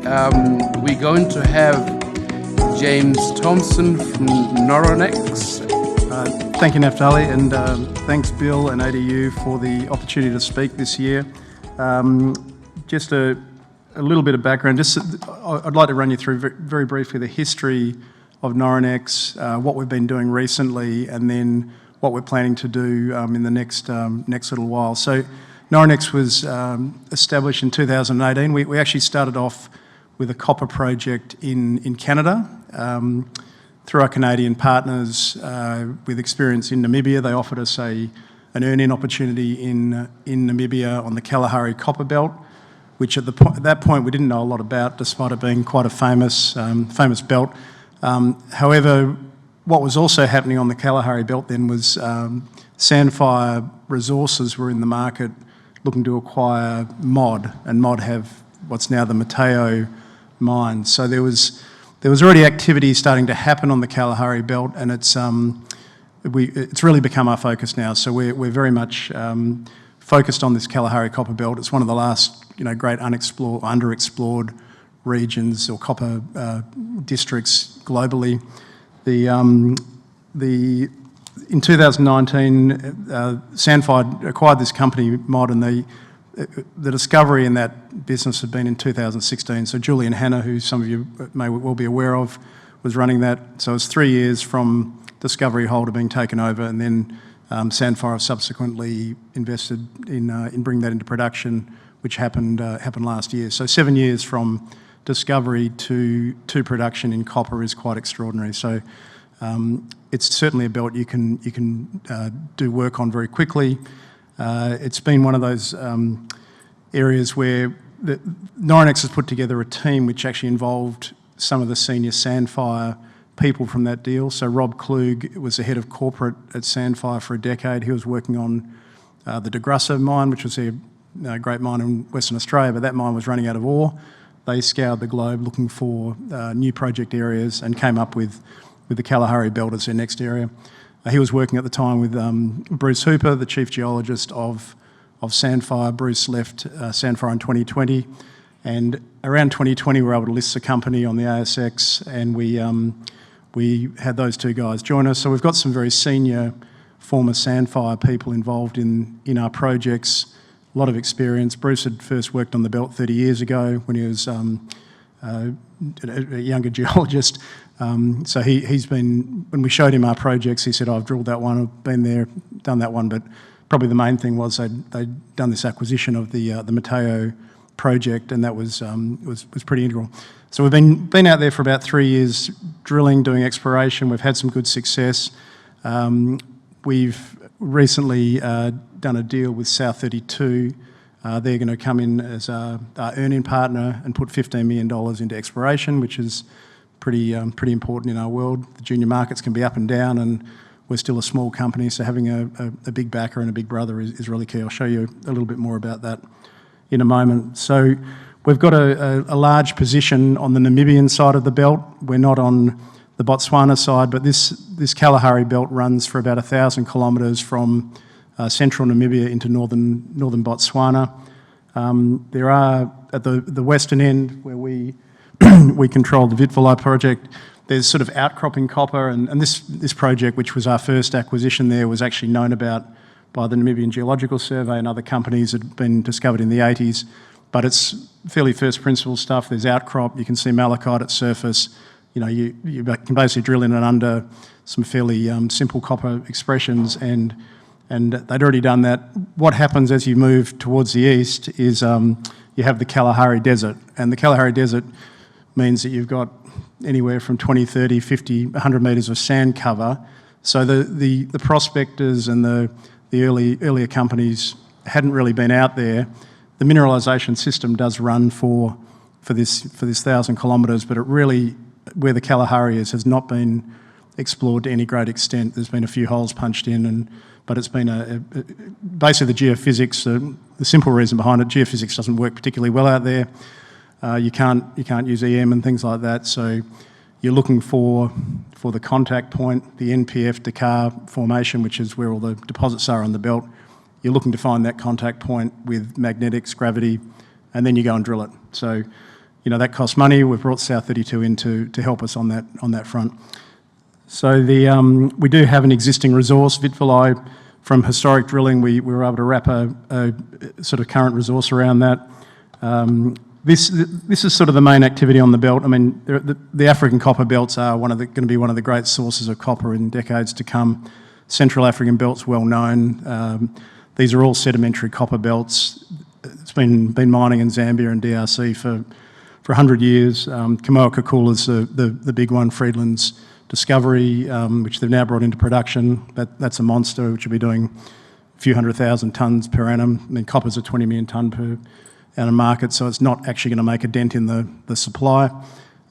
we're going to have James Thompson from Noronex. Thank you, Naftali, and thanks Bill and ADU for the opportunity to speak this year. Just a little bit of background. I'd like to run you through very briefly the history of Noronex, what we've been doing recently, and then what we're planning to do in the next little while. So Noronex was established in 2018. We actually started off with a copper project in Canada. Through our Canadian partners with experience in Namibia, they offered us an earn-in opportunity in Namibia on the Kalahari Copper Belt, which at that point we didn't know a lot about, despite it being quite a famous belt. However, what was also happening on the Kalahari Belt then was Sandfire Resources were in the market looking to acquire MOD, and MOD have what's now the Mateo mine. So there was already activity starting to happen on the Kalahari Belt, and it's really become our focus now. So we're very much focused on this Kalahari Copper Belt. It's one of the last great underexplored regions or copper districts globally. In 2019, Sandfire acquired this company, MOD, and the discovery in that business had been in 2016. So Julian Hanna, who some of you may well be aware of, was running that. So it was 3 years from discovery hole to being taken over, and then Sandfire subsequently invested in bringing that into production, which happened last year. So 7 years from discovery to production in copper is quite extraordinary. So it's certainly a belt you can do work on very quickly. It's been one of those areas where Noronex has put together a team which actually involved some of the senior Sandfire people from that deal. So Rob Klug was the head of corporate at Sandfire for a decade. He was working on the De Grassa mine, which was a great mine in Western Australia, but that mine was running out of ore. They scoured the globe looking for new project areas and came up with the Kalahari Belt as their next area. He was working at the time with Bruce Hooper, the chief geologist of Sandfire. Bruce left Sandfire in 2020, and around 2020 we were able to list the company on the ASX, and we had those two guys join us. So we've got some very senior former Sandfire people involved in our projects, a lot of experience. Bruce had first worked on the belt 30 years ago when he was a younger geologist. So he's been, when we showed him our projects, he said, I've drilled that one, I've been there, done that one, but probably the main thing was they'd done this acquisition of the Mateo project, and that was pretty integral. So we've been out there for about 3 years, drilling, doing exploration. We've had some good success. We've recently done a deal with South 32. They're going to come in as our earn-in partner and put $15 million into exploration, which is pretty important in our world. The junior markets can be up and down, and we're still a small company, so having a big backer and a big brother is really key. I'll show you a little bit more about that in a moment. So we've got a large position on the Namibian side of the belt. We're not on the Botswana side, but this Kalahari Belt runs for about 1,000 kilometres from central Namibia into northern Botswana. There are, at the western end where we control the Vitvoli project, there's sort of outcropping copper, and this project, which was our first acquisition there, was actually known about by the Namibian Geological Survey and other companies. It had been discovered in the 80s, but it's fairly first principle stuff. There's outcrop, you can see malachite at surface. You can basically drill in and under some fairly simple copper expressions, and they'd already done that. What happens as you move towards the east is you have the Kalahari Desert, and the Kalahari Desert means that you've got anywhere from 20, 30, 50, 100 metres of sand cover. So the prospectors and the earlier companies hadn't really been out there. The mineralisation system does run for this 1,000 kilometres, but it really, where the Kalahari is, has not been explored to any great extent. There's been a few holes punched in, but it's been basically the geophysics. The simple reason behind it, geophysics doesn't work particularly well out there. You can't use EM and things like that. So you're looking for the contact point, the NPF Dakar formation, which is where all the deposits are on the belt. You're looking to find that contact point with magnetics, gravity, and then you go and drill it. So that costs money. We've brought South32 in to help us on that front. So we do have an existing resource, Vitvali. From historic drilling, we were able to wrap a sort of current resource around that. This is sort of the main activity on the belt. I mean, the African copper belts are going to be one of the great sources of copper in decades to come. Central African belt's well known. These are all sedimentary copper belts. It's been mining in Zambia and DRC for 100 years. Kamoa-Kakula's the big one, Friedland's discovery, which they've now brought into production. That's a monster, which will be doing a few 100,000 tonnes per annum. I mean, copper's a 20 million tonne per annum market, so it's not actually going to make a dent in the supply.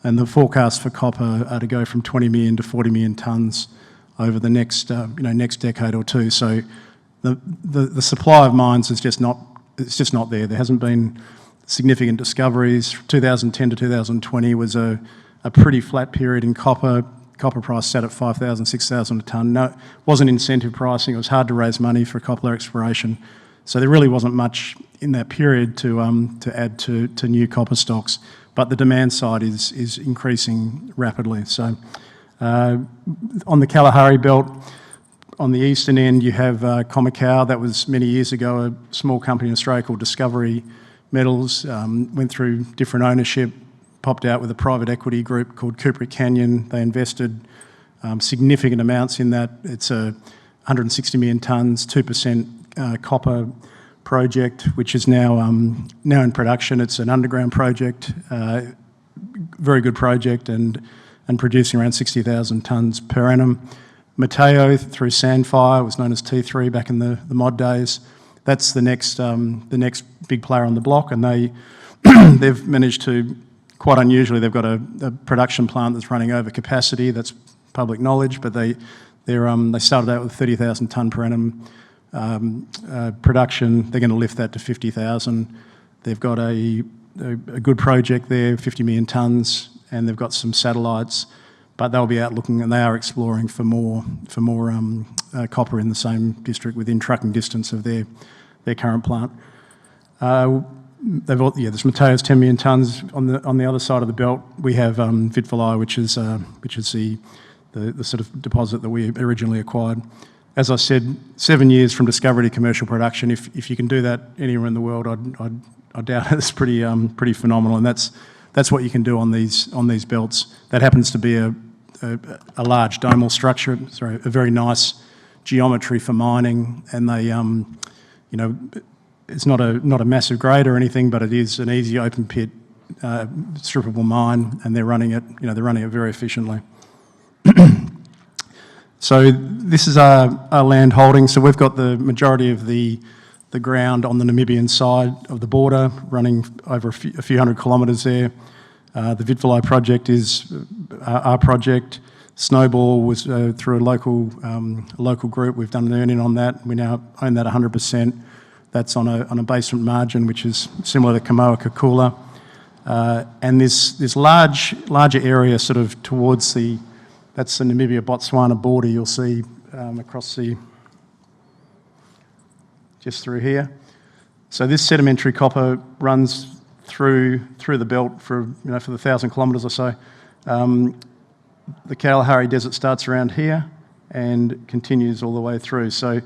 And the forecasts for copper are to go from 20 million to 40 million tonnes over the next decade or two. So the supply of mines is just not there. There hasn't been significant discoveries. 2010 to 2020 was a pretty flat period in copper. Copper price sat at 5,000, 6,000 a tonne. No, it wasn't incentive pricing. It was hard to raise money for copper exploration. So there really wasn't much in that period to add to new copper stocks. But the demand side is increasing rapidly. So on the Kalahari Belt, on the eastern end, you have Khoemacau. That was many years ago a small company in Australia called Discovery Metals. Went through different ownership, popped out with a private equity group called Kuprick Canyon. They invested significant amounts in that. It's a 160 million tonnes, 2% copper project, which is now in production. It's an underground project, very good project, and producing around 60,000 tonnes per annum. Mateo through Sandfire was known as T3 back in the mod days. That's the next big player on the block, and they've managed to, quite unusually, they've got a production plant that's running over capacity. That's public knowledge, but they started out with 30,000 tonne per annum production. They're going to lift that to 50,000. They've got a good project there, 50 million tonnes, and they've got some satellites, but they'll be out looking, and they are exploring for more copper in the same district within trucking distance of their current plant. There's Mateo's 10 million tonnes. On the other side of the belt, we have Vitvali, which is the sort of deposit that we originally acquired. As I said, 7 years from discovery to commercial production. If you can do that anywhere in the world, I doubt it's pretty phenomenal, and that's what you can do on these belts. That happens to be a large domal structure, a very nice geometry for mining, and they it's not a massive grade or anything, but it is an easy open pit strippable mine, and they're running it very efficiently. So this is our land holding. So we've got the majority of the ground on the Namibian side of the border, running over a few hundred kilometres there. The Vitvali project is our project. Snowball was through a local group. We've done an earn-in on that. We now own that 100%. That's on a basement margin, which is similar to Kamoa-Kakula. And this larger area sort of towards that's the Namibia-Botswana border, you'll see across just through here. So this sedimentary copper runs through the belt for the 1,000 kilometres or so. The Kalahari Desert starts around here and continues all the way through. So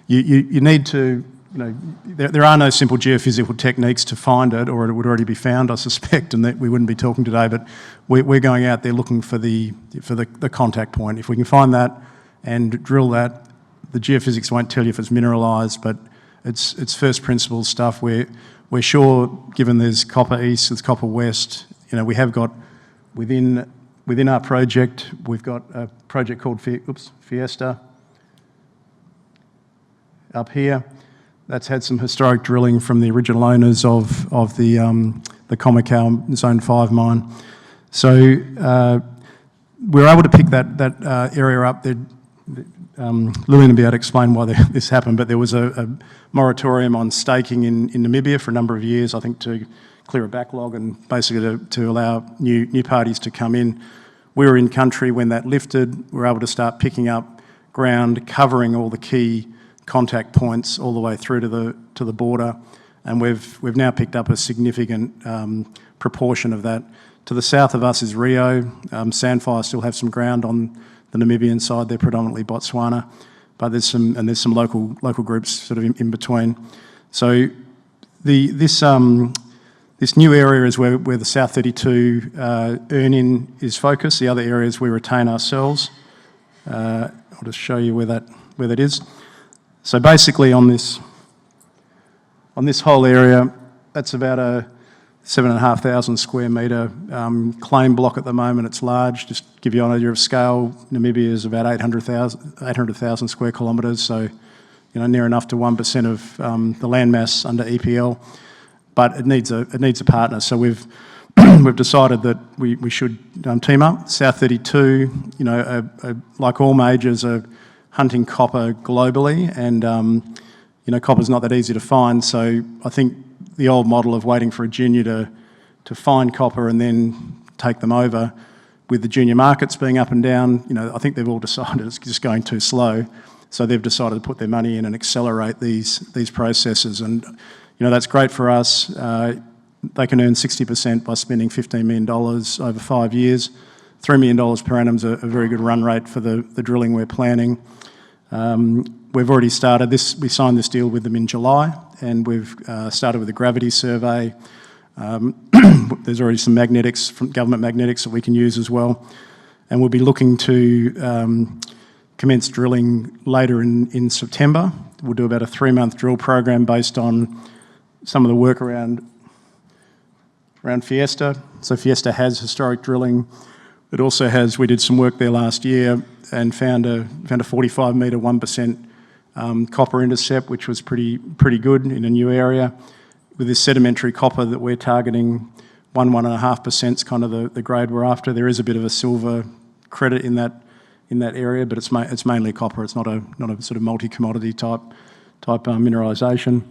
you need to, there are no simple geophysical techniques to find it, or it would already be found, I suspect, and that we wouldn't be talking today. But we're going out there looking for the contact point. If we can find that and drill that, the geophysics won't tell you if it's mineralised, but it's first principles stuff. We're sure, given there's copper east, there's copper west. We have got within our project, we've got a project called Fiesta up here. That's had some historic drilling from the original owners of the Khoemacau Zone 5 mine. So we were able to pick that area up. Lillian will be able to explain why this happened, but there was a moratorium on staking in Namibia for a number of years, I think to clear a backlog and basically to allow new parties to come in. We were in country when that lifted. We were able to start picking up ground, covering all the key contact points all the way through to the border. and we've now picked up a significant proportion of that. To the south of us is Rio. Sandfire still have some ground on the Namibian side. They're predominantly Botswana, but there's some local groups sort of in between. So this new area is where the South 32 earn-in is focused. The other areas we retain ourselves. I'll just show you where that is. So basically on this whole area, that's about a 7,500 square metre claim block at the moment. It's large. Just to give you an idea of scale, Namibia is about 800,000 square kilometres, so near enough to 1% of the land mass under EPL. But it needs a partner. So we've decided that we should team up. South 32, like all majors, are hunting copper globally, and copper's not that easy to find. So I think the old model of waiting for a junior to find copper and then take them over, with the junior markets being up and down, I think they've all decided it's just going too slow. So they've decided to put their money in and accelerate these processes, and that's great for us. They can earn 60% by spending $15 million over 5 years. $3 million per annum is a very good run rate for the drilling we're planning. We've already started this. We signed this deal with them in July, and we've started with a gravity survey. There's already some magnetics, from government magnetics, that we can use as well. And we'll be looking to commence drilling later in September. We'll do about a 3-month drill program based on some of the work around Fiesta. So Fiesta has historic drilling. It also has, we did some work there last year and found a 45 metre 1% copper intercept, which was pretty good in a new area. With this sedimentary copper that we're targeting, 1.5% is kind of the grade we're after. There is a bit of a silver credit in that area, but it's mainly copper. It's not a sort of multi-commodity type mineralisation.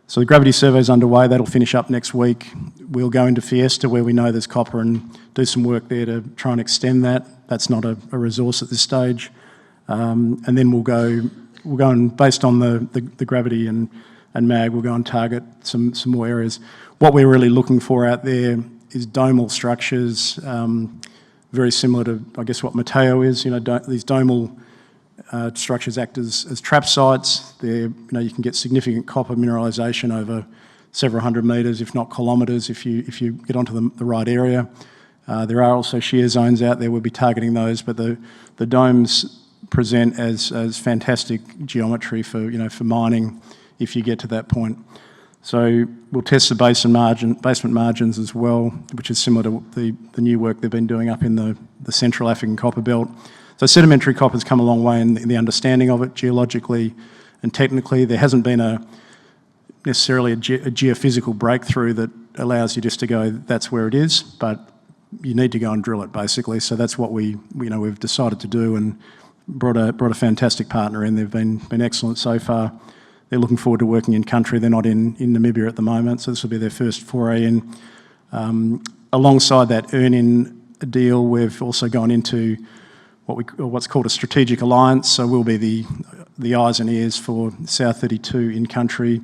So the gravity survey is underway. That'll finish up next week. We'll go into Fiesta, where we know there's copper, and do some work there to try and extend that. That's not a resource at this stage. And then we'll go and, based on the gravity and mag, we'll go and target some more areas. What we're really looking for out there is domal structures, very similar to, I guess, what Mateo is. These domal structures act as trap sites. You can get significant copper mineralisation over several hundred metres, if not kilometres, if you get onto the right area. There are also shear zones out there. We'll be targeting those, but the domes present as fantastic geometry for mining if you get to that point. So we'll test the basement margins as well, which is similar to the new work they've been doing up in the Central African Copper Belt. So sedimentary copper's come a long way in the understanding of it, geologically and technically. There hasn't been necessarily a geophysical breakthrough that allows you just to go, that's where it is, but you need to go and drill it, basically. So that's what we've decided to do, and brought a fantastic partner in. They've been excellent so far. They're looking forward to working in country. They're not in Namibia at the moment, so this will be their first foray in. Alongside that earn-in deal, we've also gone into what's called a strategic alliance. So we'll be the eyes and ears for South 32 in country.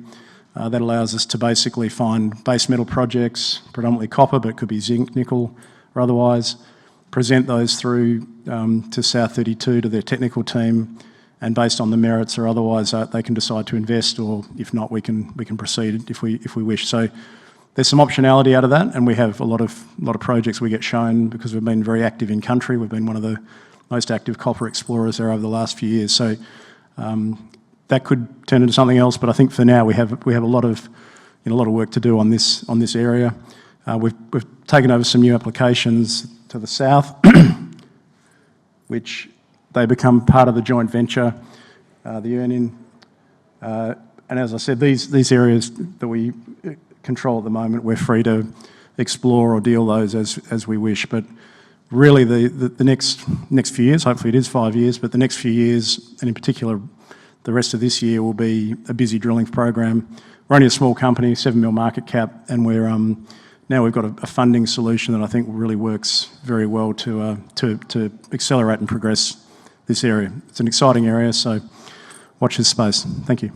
That allows us to basically find base metal projects, predominantly copper, but it could be zinc, nickel, or otherwise. Present those through to South 32, to their technical team, and based on the merits or otherwise, they can decide to invest, or if not, we can proceed if we wish. So there's some optionality out of that, and we have a lot of projects we get shown because we've been very active in country. We've been one of the most active copper explorers there over the last few years. So that could turn into something else, but I think for now we have a lot of work to do on this area. We've taken over some new applications to the south, which they become part of the joint venture, the earn-in. And as I said, these areas that we control at the moment, we're free to explore or deal those as we wish. But really the next few years, hopefully it is 5 years, but the next few years, and in particular the rest of this year, will be a busy drilling program. We're only a small company, 7 mil market cap, and we're now we've got a funding solution that I think really works very well to accelerate and progress this area. It's an exciting area, so watch this space. Thank you.